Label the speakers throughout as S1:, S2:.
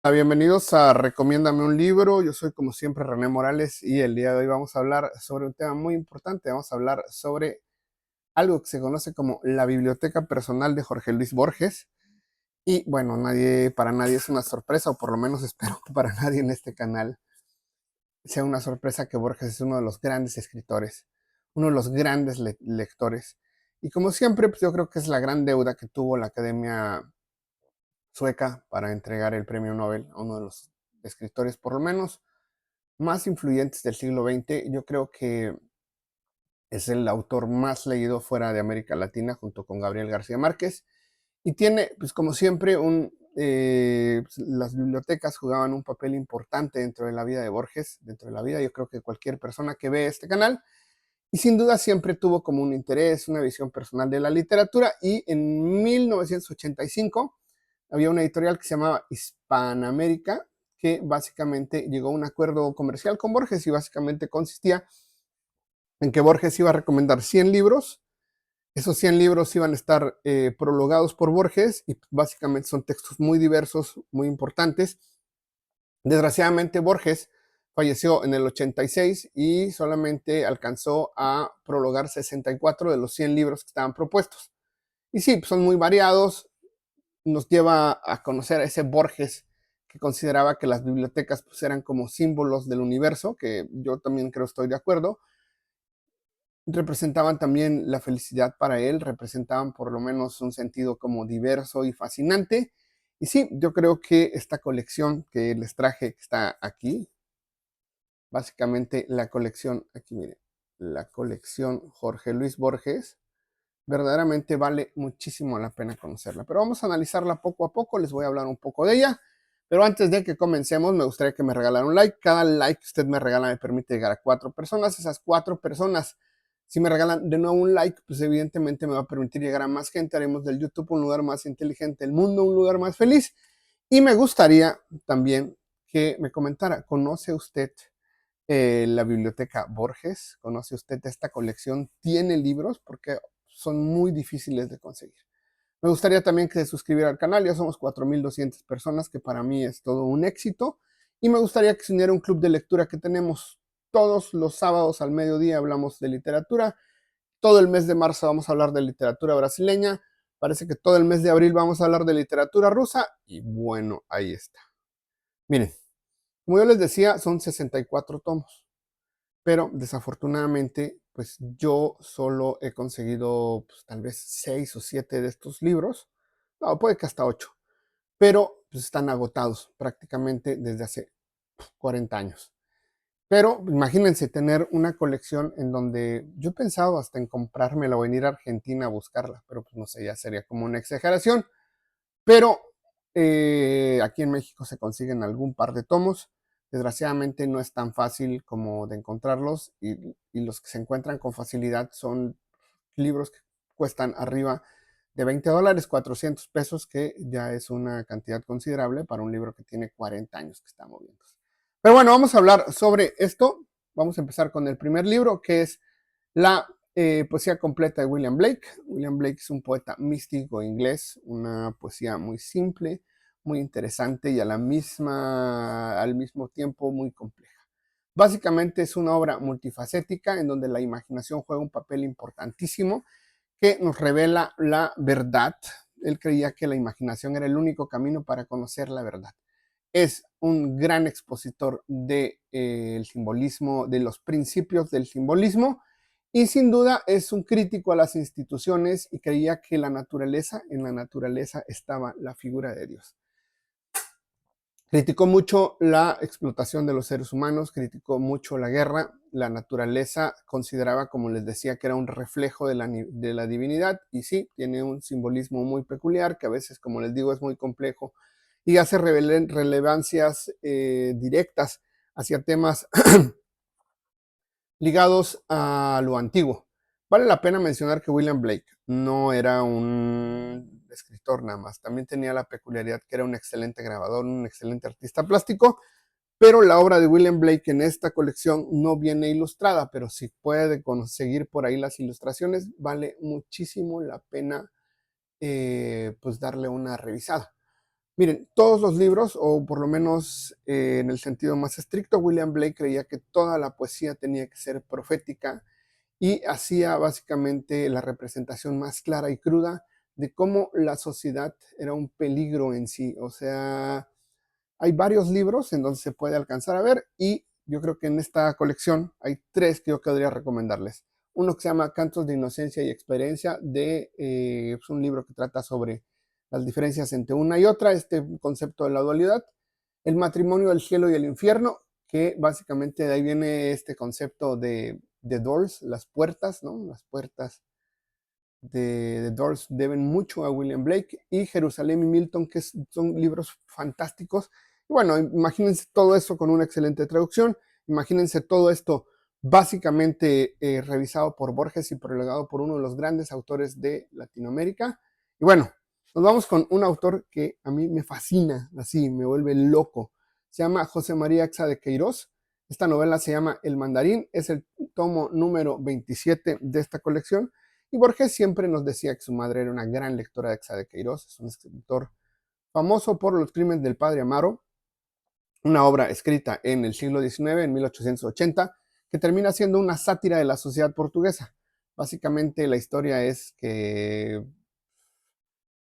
S1: Bienvenidos a Recomiéndame un libro. Yo soy como siempre René Morales y el día de hoy vamos a hablar sobre un tema muy importante. Vamos a hablar sobre algo que se conoce como la biblioteca personal de Jorge Luis Borges. Y bueno, para nadie es una sorpresa, o por lo menos espero que para nadie en este canal sea una sorpresa que Borges es uno de los grandes escritores, uno de los grandes lectores. Y como siempre, pues yo creo que es la gran deuda que tuvo la Academia Sueca para entregar el premio Nobel a uno de los escritores, por lo menos más influyentes del siglo XX. Yo creo que es el autor más leído fuera de América Latina, junto con Gabriel García Márquez. Y tiene, pues como siempre, las bibliotecas jugaban un papel importante dentro de la vida de Borges, dentro de la vida, yo creo que cualquier persona que ve este canal, y sin duda siempre tuvo como un interés, una visión personal de la literatura, y en 1985 había una editorial que se llamaba Hispanoamérica, que básicamente llegó a un acuerdo comercial con Borges y básicamente consistía en que Borges iba a recomendar 100 libros. Esos 100 libros iban a estar prologados por Borges y básicamente son textos muy diversos, muy importantes. Desgraciadamente Borges falleció en el 86 y solamente alcanzó a prologar 64 de los 100 libros que estaban propuestos. Y sí, son muy variados, nos lleva a conocer a ese Borges que consideraba que las bibliotecas pues, eran como símbolos del universo, que yo también creo estoy de acuerdo. Representaban también la felicidad para él, representaban por lo menos un sentido como diverso y fascinante. Y sí, yo creo que esta colección que les traje, que está aquí, básicamente la colección, aquí miren, la colección Jorge Luis Borges, verdaderamente vale muchísimo la pena conocerla. Pero vamos a analizarla poco a poco, les voy a hablar un poco de ella. Pero antes de que comencemos, me gustaría que me regalara un like. Cada like que usted me regala me permite llegar a 4 personas. Esas 4 personas, si me regalan de nuevo un like, pues evidentemente me va a permitir llegar a más gente. Haremos del YouTube un lugar más inteligente, el mundo un lugar más feliz. Y me gustaría también que me comentara, ¿conoce usted la biblioteca Borges? ¿Conoce usted esta colección? ¿Tiene libros? Porque son muy difíciles de conseguir. Me gustaría también que se suscribiera al canal. Ya somos 4,200 personas, que para mí es todo un éxito. Y me gustaría que se uniera a un club de lectura que tenemos todos los sábados al mediodía. Hablamos de literatura. Todo el mes de marzo vamos a hablar de literatura brasileña. Parece que todo el mes de abril vamos a hablar de literatura rusa. Y bueno, ahí está. Miren, como yo les decía, son 64 tomos. Pero desafortunadamente, pues yo solo he conseguido pues, tal vez 6 o 7 de estos libros. No, puede que hasta 8. Pero pues, están agotados prácticamente desde hace 40 años. Pero imagínense tener una colección en donde yo he pensado hasta en comprármela o en ir a Argentina a buscarla, pero pues no sé, ya sería como una exageración. Pero aquí en México se consiguen algún par de tomos. Desgraciadamente no es tan fácil como de encontrarlos y los que se encuentran con facilidad son libros que cuestan arriba de $20, 400 pesos, que ya es una cantidad considerable para un libro que tiene 40 años que está moviéndose. Pero bueno, vamos a hablar sobre esto. Vamos a empezar con el primer libro, que es la poesía completa de William Blake. William Blake es un poeta místico inglés, una poesía muy simple, muy interesante y al mismo tiempo muy compleja. Básicamente es una obra multifacética en donde la imaginación juega un papel importantísimo que nos revela la verdad. Él creía que la imaginación era el único camino para conocer la verdad. Es un gran expositor del simbolismo, de los principios del simbolismo, y sin duda es un crítico a las instituciones y creía que en la naturaleza estaba la figura de Dios. Criticó mucho la explotación de los seres humanos, criticó mucho la guerra. La naturaleza consideraba, como les decía, que era un reflejo de la divinidad, y sí, tiene un simbolismo muy peculiar que a veces, como les digo, es muy complejo y hace relevancias directas hacia temas ligados a lo antiguo. Vale la pena mencionar que William Blake no era un escritor nada más, también tenía la peculiaridad que era un excelente grabador, un excelente artista plástico, pero la obra de William Blake en esta colección no viene ilustrada, pero si puede conseguir por ahí las ilustraciones, vale muchísimo la pena pues darle una revisada. Miren, todos los libros, o por lo menos en el sentido más estricto, William Blake creía que toda la poesía tenía que ser profética y hacía básicamente la representación más clara y cruda de cómo la sociedad era un peligro en sí. O sea, hay varios libros en donde se puede alcanzar a ver y yo creo que en esta colección hay tres que yo podría recomendarles. Uno que se llama Cantos de Inocencia y Experiencia, es un libro que trata sobre las diferencias entre una y otra, este concepto de la dualidad. El matrimonio del cielo y el infierno, que básicamente de ahí viene este concepto de doors, las puertas, ¿no? Las puertas de The Doors deben mucho a William Blake, y Jerusalén y Milton, que son libros fantásticos. Y bueno, imagínense todo eso con una excelente traducción, imagínense todo esto básicamente revisado por Borges y prolegado por uno de los grandes autores de Latinoamérica. Y bueno, nos vamos con un autor que a mí me fascina, así, me vuelve loco. Se llama José María Exa de Queiroz. Esta novela se llama El Mandarín, es el tomo número 27 de esta colección. Y Borges siempre nos decía que su madre era una gran lectora de Exa de Queiroz, es un escritor famoso por Los crímenes del padre Amaro, una obra escrita en el siglo XIX, en 1880, que termina siendo una sátira de la sociedad portuguesa. Básicamente la historia es que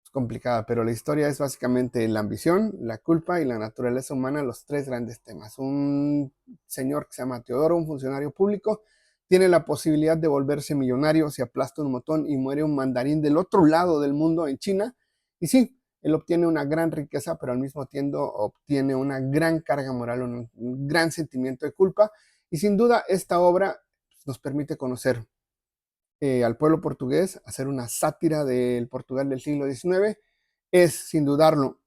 S1: es complicada, pero la historia es básicamente la ambición, la culpa y la naturaleza humana, los tres grandes temas. Un señor que se llama Teodoro, un funcionario público, tiene la posibilidad de volverse millonario si aplasta un botón y muere un mandarín del otro lado del mundo, en China. Y sí, él obtiene una gran riqueza, pero al mismo tiempo obtiene una gran carga moral, un gran sentimiento de culpa. Y sin duda esta obra nos permite conocer al pueblo portugués, hacer una sátira del Portugal del siglo XIX. Es, sin dudarlo,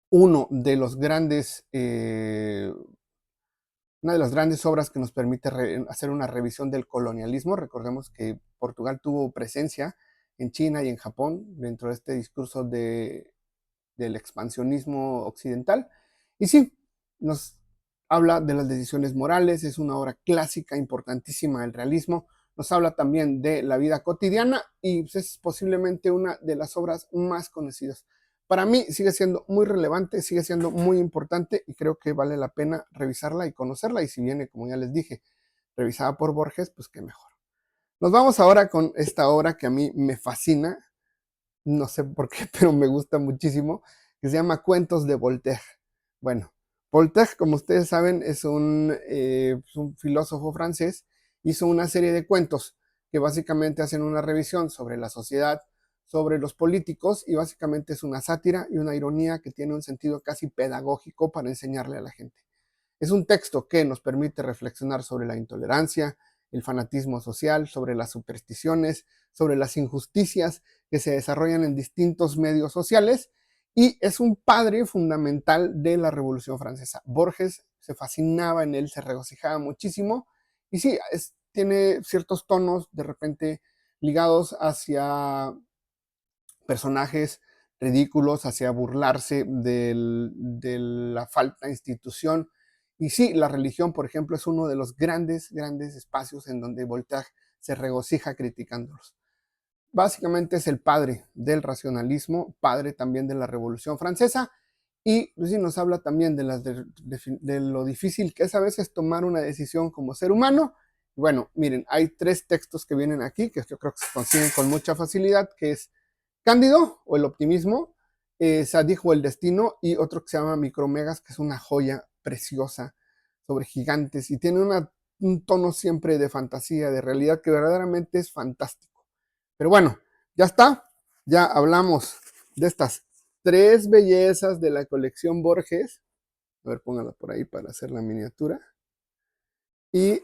S1: uno de los grandes, una de las grandes obras que nos permite hacer una revisión del colonialismo. Recordemos que Portugal tuvo presencia en China y en Japón dentro de este discurso del expansionismo occidental. Y sí, nos habla de las decisiones morales, es una obra clásica, importantísima del realismo. Nos habla también de la vida cotidiana y es posiblemente una de las obras más conocidas. Para mí sigue siendo muy relevante, sigue siendo muy importante y creo que vale la pena revisarla y conocerla. Y si viene, como ya les dije, revisada por Borges, pues qué mejor. Nos vamos ahora con esta obra que a mí me fascina, no sé por qué, pero me gusta muchísimo, que se llama Cuentos de Voltaire. Bueno, Voltaire, como ustedes saben, es un filósofo francés. Hizo una serie de cuentos que básicamente hacen una revisión sobre la sociedad, sobre los políticos, y básicamente es una sátira y una ironía que tiene un sentido casi pedagógico para enseñarle a la gente. Es un texto que nos permite reflexionar sobre la intolerancia, el fanatismo social, sobre las supersticiones, sobre las injusticias que se desarrollan en distintos medios sociales, y es un padre fundamental de la Revolución Francesa. Borges se fascinaba en él, se regocijaba muchísimo, y sí, tiene ciertos tonos de repente ligados hacia personajes ridículos, hacia burlarse de la falta de institución. Y sí, la religión, por ejemplo, es uno de los grandes, grandes espacios en donde Voltaire se regocija criticándolos. Básicamente es el padre del racionalismo, padre también de la Revolución Francesa, y pues sí, nos habla también de lo difícil que es a veces tomar una decisión como ser humano. Bueno, miren, hay tres textos que vienen aquí que yo creo que se consiguen con mucha facilidad, que es Cándido o el optimismo, Sadig o el destino, y otro que se llama Micromegas, que es una joya preciosa sobre gigantes y tiene un tono siempre de fantasía, de realidad, que verdaderamente es fantástico. Pero bueno, ya está, ya hablamos de estas tres bellezas de la colección Borges. A ver, póngala por ahí para hacer la miniatura. Y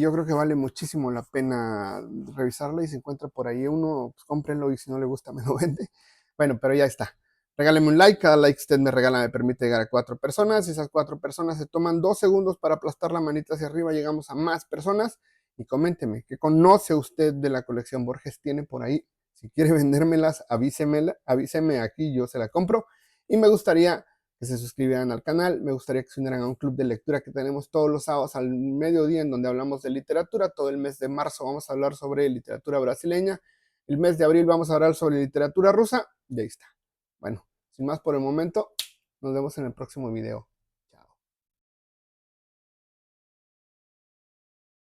S1: yo creo que vale muchísimo la pena revisarla, y si encuentra por ahí uno, pues cómprenlo, y si no le gusta me lo vende. Bueno, pero ya está. Regáleme un like, cada like que usted me regala me permite llegar a 4 personas. Esas 4 personas se toman 2 segundos para aplastar la manita hacia arriba, llegamos a más personas. Y coménteme, ¿qué conoce usted de la colección Borges? Tiene por ahí. Si quiere vendérmelas, avíseme aquí, yo se la compro. Y me gustaría que se suscribieran al canal, me gustaría que se unieran a un club de lectura que tenemos todos los sábados al mediodía, en donde hablamos de literatura. Todo el mes de marzo vamos a hablar sobre literatura brasileña, el mes de abril vamos a hablar sobre literatura rusa, y ahí está. Bueno, Sin más por el momento, nos vemos en el próximo video.